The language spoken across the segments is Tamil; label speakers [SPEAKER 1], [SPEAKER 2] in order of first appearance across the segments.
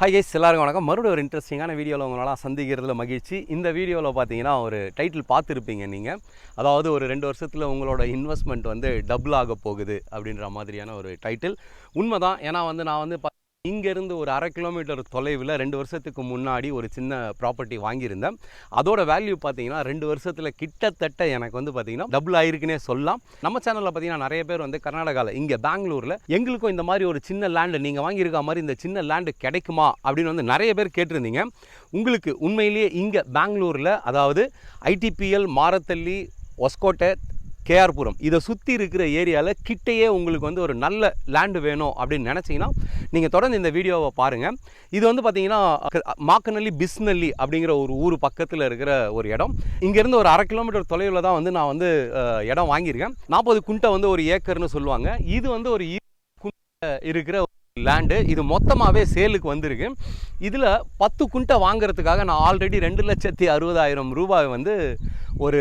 [SPEAKER 1] ஹாய் கைஸ், எல்லாருக்கும் வணக்கம். மறுபடியும் ஒரு இன்ட்ரெஸ்டிங்கான வீடியோவில் உங்களால் சந்திக்கிறதுல மகிழ்ச்சி. இந்த வீடியோவில் பார்த்தீங்கன்னா ஒரு டைட்டில் பார்த்துருப்பீங்க நீங்கள். அதாவது ஒரு 2 வருஷத்தில் உங்களோட இன்வெஸ்ட்மெண்ட் வந்து டபுள் ஆக போகுது அப்படின்ற மாதிரியான ஒரு டைட்டில். உண்மைதான். ஏன்னா நான் இங்கேருந்து ஒரு 1/2 கிலோமீட்டர் தொலைவில் 2 வருஷத்துக்கு முன்னாடி ஒரு சின்ன ப்ராப்பர்ட்டி வாங்கியிருந்தேன். அதோட வேல்யூ பார்த்தீங்கன்னா 2 வருஷத்தில் கிட்டத்தட்ட எனக்கு வந்து பார்த்தீங்கன்னா டபுள் ஆயிருக்குன்னே சொல்லலாம். நம்ம சேனலில் பார்த்தீங்கன்னா நிறைய பேர் வந்து கர்நாடகாவில் இங்கே பெங்களூரில் எங்களுக்கும் இந்த மாதிரி ஒரு சின்ன லேண்டு நீங்கள் வாங்கியிருக்க மாதிரி இந்த சின்ன லேண்டு கிடைக்குமா அப்படின்னு வந்து நிறைய பேர் கேட்டிருந்தீங்க. உங்களுக்கு உண்மையிலேயே இங்கே பெங்களூரில், அதாவது ஐடிபிஎல், மாரத்தள்ளி, ஒஸ்கோட்டை, கேஆர்புரம் இதை சுற்றி இருக்கிற ஏரியாவில் கிட்டையே உங்களுக்கு வந்து ஒரு நல்ல லேண்டு வேணும் அப்படின்னு நினச்சிங்கன்னா நீங்கள் தொடர்ந்து இந்த வீடியோவை பாருங்கள். இது வந்து பார்த்தீங்கன்னா மாக்கநல்லி பிஸ்னல்லி அப்படிங்கிற ஒரு ஊர் பக்கத்தில் இருக்கிற ஒரு இடம். இங்கேருந்து ஒரு 1/2 கிலோமீட்டர் தொலைவில் தான் வந்து நான் வந்து இடம் வாங்கியிருக்கேன். 40 குண்டை வந்து ஒரு ஏக்கர்னு சொல்லுவாங்க. இது வந்து ஒரு குண்டை இருக்கிற லேண்டு. இது மொத்தமாகவே சேலுக்கு வந்திருக்கு. இதில் 10 குண்டை வாங்கிறதுக்காக நான் ஆல்ரெடி 2,60,000 ரூபாய் வந்து ஒரு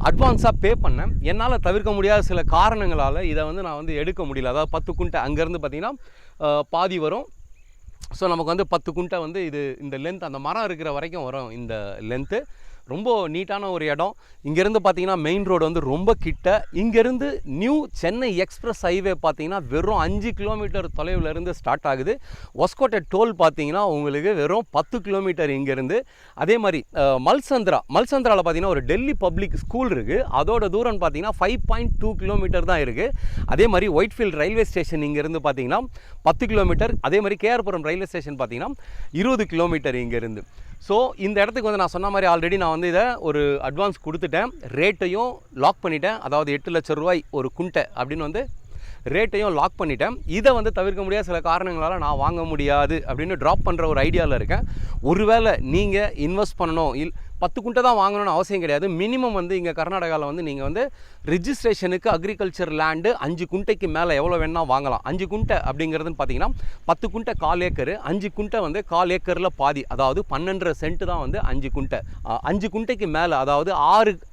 [SPEAKER 1] அட்வான்ஸாக பே பண்ணேன். என்னால் தவிர்க்க முடியாத சில காரணங்களால் இதை வந்து நான் வந்து எடுக்க முடியல. அதாவது 10 குண்டை அங்கேருந்து பார்த்திங்கன்னா பாதி வரும். ஸோ நமக்கு வந்து 10 குண்டை வந்து இந்த லென்த், அந்த மரம் இருக்கிற வரைக்கும் வரும் இந்த லென்த்து. ரொம்ப நீட்டான ஒரு இடம். இங்கேருந்து பார்த்தீங்கன்னா மெயின் ரோடு வந்து ரொம்ப கிட்ட. இங்கேருந்து நியூ சென்னை எக்ஸ்பிரஸ் ஹைவே பார்த்தீங்கன்னா வெறும் 5 கிலோமீட்டர் தொலைவிலேருந்து ஸ்டார்ட் ஆகுது. ஒஸ்கோட்டை டோல் பார்த்தீங்கன்னா உங்களுக்கு வெறும் 10 கிலோமீட்டர் இங்கேருந்து. அதே மாதிரி மல்சந்திராவில் பார்த்தீங்கன்னா ஒரு டெல்லி பப்ளிக் ஸ்கூல் இருக்குது. அதோட தூரம் பார்த்தீங்கன்னா 5.2 கிலோமீட்டர் தான் இருக்குது. அதே மாதிரி ஒயிட்ஃபீல்ட் ரயில்வே ஸ்டேஷன் இங்கேருந்து பார்த்தீங்கன்னா 10 கிலோமீட்டர். அதே மாதிரி கேஆர்புரம் ரயில்வே ஸ்டேஷன் பார்த்தீங்கன்னா 20 கிலோமீட்டர் இங்கேருந்து. ஸோ இந்த இடத்துக்கு வந்து நான் சொன்ன மாதிரி ஆல்ரெடி நான் வந்து இதை ஒரு அட்வான்ஸ் கொடுத்துட்டேன். ரேட்டையும் லாக் பண்ணிட்டேன். அதாவது 8 லட்சம் ரூபாய் ஒரு குண்டை அப்படின்னு வந்து ரேட்டையும் லாக் பண்ணிட்டேன். இதை வந்து தவிர்க்க முடியாத சில காரணங்களால் நான் வாங்க முடியாது அப்படின்னு ட்ராப் பண்ணுற ஒரு ஐடியாவில் இருக்கேன். ஒருவேளை நீங்கள் இன்வெஸ்ட் பண்ணணும், 10 குண்டை தான் வாங்கணும்னு அவசியம் கிடையாது. மினிமம் வந்து இங்கே கர்நாடகாவில் வந்து நீங்கள் வந்து ரிஜிஸ்ட்ரேஷனுக்கு அக்ரிகல்ச்சர் லேண்டு 5 குண்டைக்கு மேலே எவ்வளோ வேணால் வாங்கலாம். 5 குண்டை அப்படிங்கிறதுன்னு பார்த்தீங்கன்னா 10 குண்டை 1/4 ஏக்கரு, 5 குண்டை வந்து 1/4 ஏக்கரில் பாதி, அதாவது 12.5 சென்ட் தான் வந்து 5 குண்டை. 5 குண்டைக்கு மேலே, அதாவது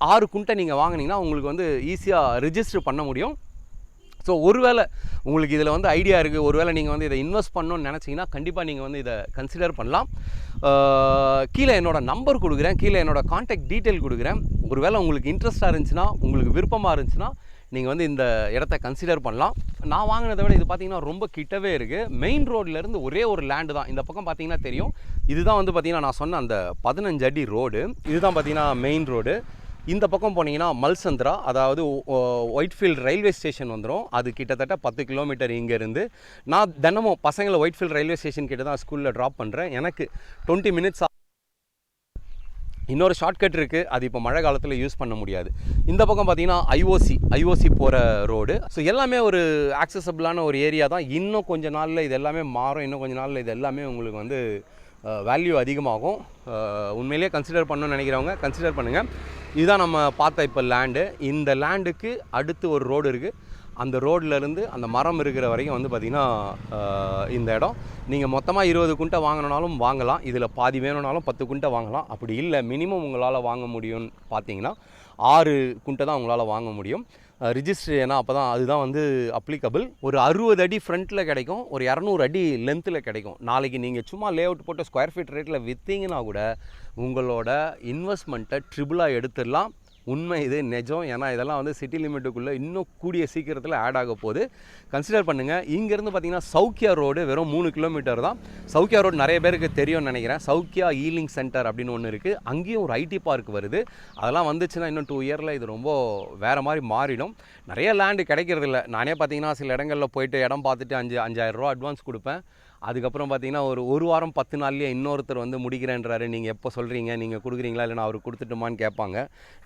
[SPEAKER 1] 6 குண்டை நீங்கள் வாங்கினீங்கன்னா உங்களுக்கு வந்து ஈஸியாக ரிஜிஸ்டர் பண்ண முடியும். ஸோ ஒருவேளை உங்களுக்கு இதில் வந்து ஐடியா இருக்குது, ஒருவேளை நீங்கள் வந்து இதை இன்வெஸ்ட் பண்ணணும்னு நினச்சிங்கன்னா கண்டிப்பாக நீங்கள் வந்து இதை கன்சிடர் பண்ணலாம். கீழே என்னோடய நம்பர் கொடுக்குறேன், கீழே என்னோடய கான்டாக்ட் டீட்டெயில் கொடுக்குறேன். ஒருவேளை உங்களுக்கு இன்ட்ரெஸ்ட்டாக இருந்துச்சுன்னா, உங்களுக்கு விருப்பமாக இருந்துச்சுன்னா நீங்கள் வந்து இந்த இடத்த கன்சிடர் பண்ணலாம். நான் வாங்கினதை விட இது பார்த்திங்கன்னா ரொம்ப கிட்டவே இருக்குது. மெயின் ரோட்லேருந்து ஒரே ஒரு லேண்டு தான். இந்த பக்கம் பார்த்திங்கன்னா தெரியும். இதுதான் வந்து பார்த்திங்கன்னா நான் சொன்ன அந்த 15 அடி ரோடு. இதுதான் பார்த்திங்கன்னா மெயின் ரோடு. இந்த பக்கம் போனீங்கன்னா மல்சந்திரா, அதாவது ஒயிட்ஃபீல்ட் ரயில்வே ஸ்டேஷன் வந்துடும். அது கிட்டத்தட்ட 10 கிலோமீட்டர் இங்கேருந்து. நான் தினமும் பசங்களை ஒயிட்ஃபீல்ட் ரயில்வே ஸ்டேஷன் கிட்ட தான் ஸ்கூலில் ட்ராப் பண்ணுறேன். எனக்கு 20 மினிட்ஸ். இன்னொரு ஷார்ட்கட் இருக்குது, அது இப்போ மழை காலத்தில் யூஸ் பண்ண முடியாது. இந்த பக்கம் பார்த்தீங்கன்னா ஐஓசி போகிற ரோடு. ஸோ எல்லாமே ஒரு ஆக்சசபிளான ஒரு ஏரியா தான். இன்னும் கொஞ்சம் நாளில் இது எல்லாமே மாறும். இன்னும் கொஞ்சம் நாளில் இது எல்லாமே உங்களுக்கு வந்து வேல்யூ அதிகமாகும். உண்மையிலேயே கன்சிடர் பண்ணணும்னு நினைக்கிறவங்க கன்சிடர் பண்ணுங்கள். இதுதான் நம்ம பார்த்த இப்போ லேண்டு. இந்த லேண்டுக்கு அடுத்து ஒரு ரோடு இருக்குது. அந்த ரோட்லேருந்து அந்த மரம் இருக்கிற வரைக்கும் வந்து பார்த்திங்கன்னா இந்த இடம். நீங்கள் மொத்தமாக 20 குண்டை வாங்கினாலும் வாங்கலாம். இதில் பாதி வேணும்னாலும் 10 குண்டை வாங்கலாம். அப்படி இல்லை, மினிமம் உங்களால் வாங்க முடியும்னு பார்த்தீங்கன்னா 6 குண்டை தான் உங்களால் வாங்க முடியும். ரிஜிஸ்ட்ரு, ஏன்னா அப்போ தான் அதுதான் வந்து அப்ளிகபிள். ஒரு 60 அடி ஃப்ரண்ட்டில் கிடைக்கும், ஒரு 200 அடி லென்த்தில் கிடைக்கும். நாளைக்கு நீங்கள் சும்மா லே அவுட் போட்டு ஸ்கொயர் ஃபீட் ரேட்டில் விற்றீங்கன்னா கூட உங்களோட இன்வெஸ்ட்மெண்ட்டை ட்ரிபிளாக எடுத்துடலாம். உண்மை, இது நிஜம். ஏன்னா இதெல்லாம் வந்து சிட்டி லிமிட்டுக்குள்ளே இன்னும் கூடிய சீக்கிரத்தில் ஆட் ஆக போகுது. கன்சிடர் பண்ணுங்கள். இங்கேருந்து பார்த்தீங்கன்னா சௌக்கியா ரோடு வெறும் 3 கிலோமீட்டர் தான். சௌக்கியா ரோடு நிறைய பேருக்கு தெரியும்னு நினைக்கிறேன். சௌக்கியா ஈலிங் சென்டர் அப்படின்னு ஒன்று இருக்குது. அங்கேயும் ஒரு ஐடி பார்க் வருது. அதெல்லாம் வந்துச்சுன்னா இன்னும் 2 இயரில் இது ரொம்ப வேறு மாதிரி மாறிடும். நிறைய லேண்டு கிடைக்கிறதில்ல. நானே பார்த்தீங்கன்னா சில இடங்களில் போயிட்டு இடம் பார்த்துட்டு 5,000 ரூபா அட்வான்ஸ் கொடுப்பேன். அதுக்கப்புறம் பார்த்தீங்கன்னா ஒரு வாரம் 10 நாள்லேயே இன்னொருத்தர் வந்து முடிக்கிறேன்றாரு. நீங்கள் எப்போ சொல்கிறீங்க, நீங்கள் கொடுக்குறீங்களா, இல்லை நான் அவருக்கு கொடுத்துட்டுமான்னு கேட்பாங்க.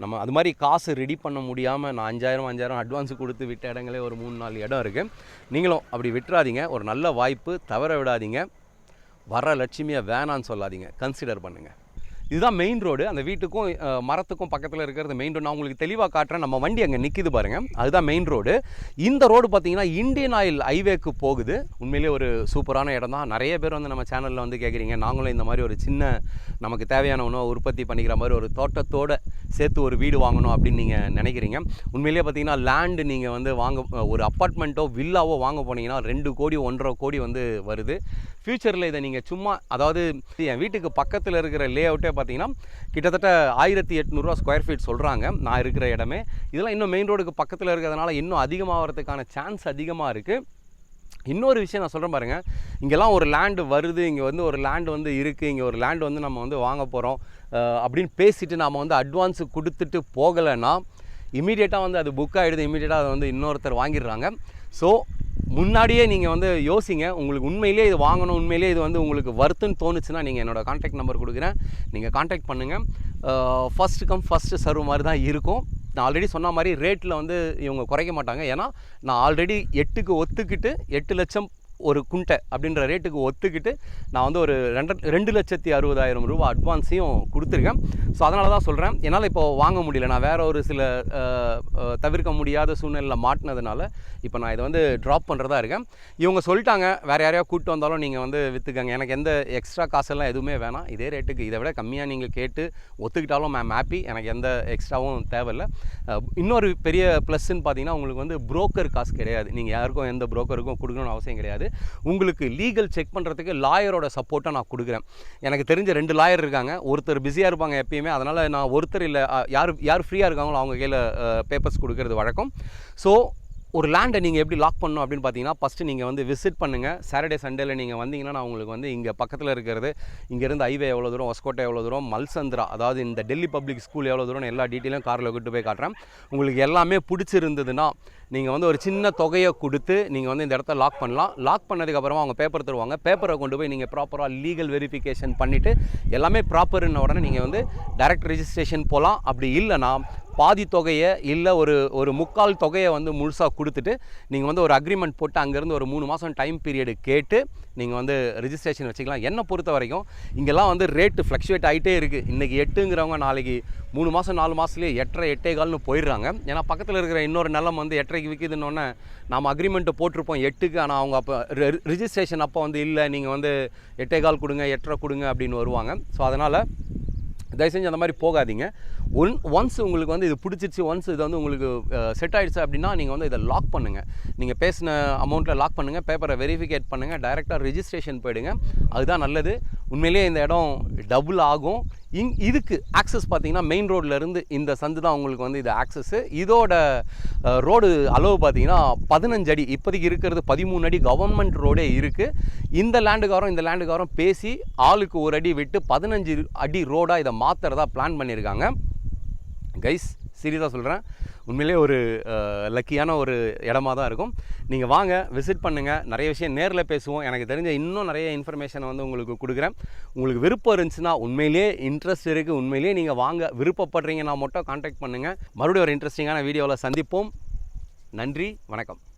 [SPEAKER 1] நம்ம அது மாதிரி காசு ரெடி பண்ண முடியாமல் நான் 5,000 அட்வான்ஸ் கொடுத்து விட்ட இடங்களே ஒரு 3-4 இடம் இருக்குது. நீங்களும் அப்படி விட்டுறாதீங்க. ஒரு நல்ல வாய்ப்பு, தவற விடாதீங்க. வர லட்சுமியை வேணான்னு சொல்லாதீங்க, கன்சிடர் பண்ணுங்கள். இதுதான் மெயின் ரோடு. அந்த வீட்டுக்கும் மரத்துக்கும் பக்கத்தில் இருக்கிறது மெயின் ரோடு. நான் உங்களுக்கு தெளிவாக காட்டுறேன். நம்ம வண்டி அங்கே நிற்கிது பாருங்கள், அதுதான் மெயின் ரோடு. இந்த ரோடு பார்த்தீங்கன்னா இந்தியன் ஆயில் ஹைவேக்கு போகுது. உண்மையிலேயே ஒரு சூப்பரான இடம் தான். நிறைய பேர் வந்து நம்ம சேனலில் வந்து கேட்குறீங்க, நாங்களும் இந்த மாதிரி ஒரு சின்ன நமக்கு தேவையான உணவை உற்பத்தி பண்ணிக்கிற மாதிரி ஒரு தோட்டத்தோடு சேர்த்து ஒரு வீடு வாங்கணும் அப்படின்னு நீங்கள் நினைக்கிறீங்க. உண்மையிலேயே பார்த்தீங்கன்னா லேண்டு நீங்கள் வந்து ஒரு அப்பார்ட்மெண்ட்டோ வில்லாவோ வாங்க போனீங்கன்னா 2 கோடி 1.5 கோடி வந்து வருது. ஃப்யூச்சரில் இதை நீங்கள் சும்மா, அதாவது என் வீட்டுக்கு பக்கத்தில் இருக்கிற லே அவுட்டே பார்த்தீங்கன்னா கிட்டத்தட்ட 1800 ஸ்கொயர் ஃபீட் சொல்கிறாங்க நான் இருக்கிற இடமே. இதெல்லாம் இன்னும் மெயின் ரோடுக்கு பக்கத்தில் இருக்கிறதுனால இன்னும் அதிகமாகிறதுக்கான சான்ஸ் அதிகமாக இருக்குது. இன்னொரு விஷயம் நான் சொல்கிறேன் பாருங்கள், இங்கெல்லாம் ஒரு லேண்டு வருது, இங்கே வந்து ஒரு லேண்டு வந்து இருக்குது, இங்கே ஒரு லேண்டு வந்து நம்ம வந்து வாங்க போகிறோம் அப்படின்னு பேசிவிட்டு நாம் வந்து அட்வான்ஸு கொடுத்துட்டு போகலைன்னா இமீடியட்டாக வந்து அது புக் ஆகிடுது, இமீடியட்டாக அதை வந்து இன்னொருத்தர் வாங்கிடுறாங்க. ஸோ முன்னாடியே நீங்கள் வந்து யோசிங்க, உங்களுக்கு உண்மையிலேயே இது வாங்கணும், உண்மையிலேயே இது வந்து உங்களுக்கு வருத்துன்னு தோணுச்சுன்னா நீங்கள் என்னோடய கான்டாக்ட் நம்பர் கொடுக்குறேன், நீங்கள் கான்டாக்ட் பண்ணுங்கள். ஃபஸ்ட்டு கம் ஃபஸ்ட்டு சர்வ் மாதிரி தான் இருக்கும். நான் ஆல்ரெடி சொன்ன மாதிரி ரேட்டில் வந்து இவங்க குறைக்க மாட்டாங்க. ஏன்னா நான் ஆல்ரெடி 8க்கு ஒத்துக்கிட்டு 8 லட்சம் ஒரு குண்டை அப்படின்ற ரேட்டுக்கு ஒத்துக்கிட்டு நான் வந்து ஒரு 2,60,000 ரூபா அட்வான்ஸையும் கொடுத்துருக்கேன். ஸோ அதனால தான் சொல்கிறேன், என்னால் இப்போ வாங்க முடியல, நான் வேறு ஒரு சில தவிர்க்க முடியாத சூழ்நிலையில் மாட்டினதுனால இப்போ நான் இதை வந்து ட்ராப் பண்ணுறதா இருக்கேன். இவங்க சொல்லிட்டாங்க வேறு யாரையா கூப்பிட்டு வந்தாலும் நீங்கள் வந்து விற்றுக்கங்க, எனக்கு எந்த எக்ஸ்ட்ரா காசெல்லாம் எதுவுமே வேணாம், இதே ரேட்டுக்கு இதை விட கம்மியாக நீங்கள் கேட்டு ஒத்துக்கிட்டாலும் மேம் ஹாப்பி, எனக்கு எந்த எக்ஸ்ட்ராவும் தேவையில்லை. இன்னொரு பெரிய ப்ளஸ்ன்னு பார்த்தீங்கன்னா உங்களுக்கு வந்து புரோக்கர் காசு கிடையாது, நீங்கள் யாருக்கும் எந்த புரோக்கருக்கும் கொடுக்கணும்னு அவசியம் கிடையாது. உங்களுக்கு லீகல் செக் பண்ணுறதுக்கு லாயரோட சப்போர்ட்டை நான் கொடுக்குறேன். எனக்கு தெரிஞ்ச 2 லாயர் இருக்காங்க, ஒருத்தர் பிஸியாக இருப்பாங்க எப்பயுமே, அதனால் நான் ஒருத்தர் இல்லை யார் ஃப்ரீயாக இருக்காங்களோ அவங்க கையில் பேப்பர்ஸ் கொடுக்கறது வழக்கம். ஸோ ஒரு லேண்டை நீங்கள் எப்படி லாக் பண்ணணும் அப்படின்னு பார்த்தீங்கன்னா ஃபஸ்ட்டு நீங்கள் வந்து விசிட் பண்ணுங்கள். சாட்டர்டே சண்டேல நீங்கள் வந்தீங்கன்னா நான் உங்களுக்கு வந்து இங்கே பக்கத்தில் இருக்கிறது, இங்கேருந்து ஹைவே எவ்வளோ தூரம், ஹொஸ்கோட்டை எவ்வளோ தூரம், மல்சந்திரா அதாவது இந்த டெல்லி பப்ளிக் ஸ்கூல் எவ்வளோ தூரம் எல்லா டீட்டெயிலும் காரில் கூட்டு போய் காட்டுறேன். உங்களுக்கு எல்லாமே பிடிச்சிருந்ததுன்னா நீங்கள் வந்து ஒரு சின்ன தொகையை கொடுத்து நீங்கள் வந்து இந்த இடத்த லாக் பண்ணலாம். லாக் பண்ணதுக்கப்புறமா அவங்க பேப்பர் தருவாங்க, பேப்பரை கொண்டு போய் நீங்கள் ப்ராப்பராக லீகல் வெரிஃபிகேஷன் பண்ணிவிட்டு எல்லாமே ப்ராப்பர்ன உடனே நீங்கள் வந்து டைரக்ட் ரெஜிஸ்ட்ரேஷன் போகலாம். அப்படி இல்லைனா பாதி தொகையை இல்லை ஒரு முக்கால் தொகையை வந்து முழுசாக கொடுத்துட்டு நீங்கள் வந்து ஒரு அக்ரிமெண்ட் போட்டு அங்கேருந்து ஒரு 3 மாதம் டைம் பீரியடு கேட்டு நீங்கள் வந்து ரிஜிஸ்ட்ரேஷன் வச்சுக்கலாம். என்னை பொறுத்த வரைக்கும் இங்கெல்லாம் வந்து ரேட்டு ஃப்ளக்ஷுவேட் ஆகிட்டே இருக்குது. இன்றைக்கி 8ங்கிறவங்க நாளைக்கு 3 மாதம் 4 மாதத்துலேயே 8.5 8.25 போயிடுறாங்க. ஏன்னா பக்கத்தில் இருக்கிற இன்னொரு நிலம் வந்து 8.5க்கு விற்கிதுன்னொன்னே நாம் அக்ரிமெண்ட்டு போட்டிருப்போம் 8க்கு, ஆனால் அவங்க அப்போ ரிஜிஸ்ட்ரேஷன் அப்போ வந்து இல்லை நீங்கள் வந்து 8.25 கொடுங்க 8.5 கொடுங்க அப்படின்னு வருவாங்க. ஸோ அதனால் தயவு செஞ்சு அந்த மாதிரி போகாதீங்க. ஒன்ஸ் உங்களுக்கு வந்து இது பிடிச்சிருச்சு, ஒன்ஸ் இது வந்து உங்களுக்கு செட் ஆகிடுச்சு அப்படின்னா நீங்கள் வந்து இதை லாக் பண்ணுங்கள். நீங்கள் பேசின அமௌண்ட்டில் லாக் பண்ணுங்கள், பேப்பரை வெரிஃபிகேட் பண்ணுங்கள், டைரெக்டாக ரெஜிஸ்ட்ரேஷன் போயிடுங்க, அதுதான் நல்லது. உண்மையிலேயே இந்த இடம் டபுள் ஆகும். இதுக்கு ஆக்சஸ் பார்த்தீங்கன்னா மெயின் ரோட்லேருந்து இந்த சந்து தான் உங்களுக்கு வந்து இது ஆக்சஸ்ஸு. இதோட ரோடு அளவு பார்த்தீங்கன்னா 15 அடி, இப்போதைக்கு இருக்கிறது 13 அடி கவர்மெண்ட் ரோடே இருக்குது. இந்த லேண்டுக்காரம் பேசி ஆளுக்கு ஒரு அடி விட்டு 15 அடி ரோடாக இதை மாற்றுறதா பிளான் பண்ணியிருக்காங்க. கைஸ் சீரியஸாக சொல்கிறேன், உண்மையிலே ஒரு லக்கியான ஒரு இடமா தான் இருக்கும். நீங்கள் வாங்க, விசிட் பண்ணுங்கள், நிறைய விஷயம் நேரில் பேசுவோம். எனக்கு தெரிஞ்ச இன்னும் நிறைய இன்ஃபர்மேஷனை வந்து உங்களுக்கு கொடுக்குறேன். உங்களுக்கு விருப்பம் இருந்துச்சுன்னா, உண்மையிலே இன்ட்ரெஸ்ட் இருக்குது, உண்மையிலே நீங்கள் வாங்க, விருப்பப்படுறீங்கன்னா மட்டும் கான்டாக்ட் பண்ணுங்கள். மறுபடியும் ஒரு இன்ட்ரெஸ்டிங்கான வீடியோவில் சந்திப்போம். நன்றி, வணக்கம்.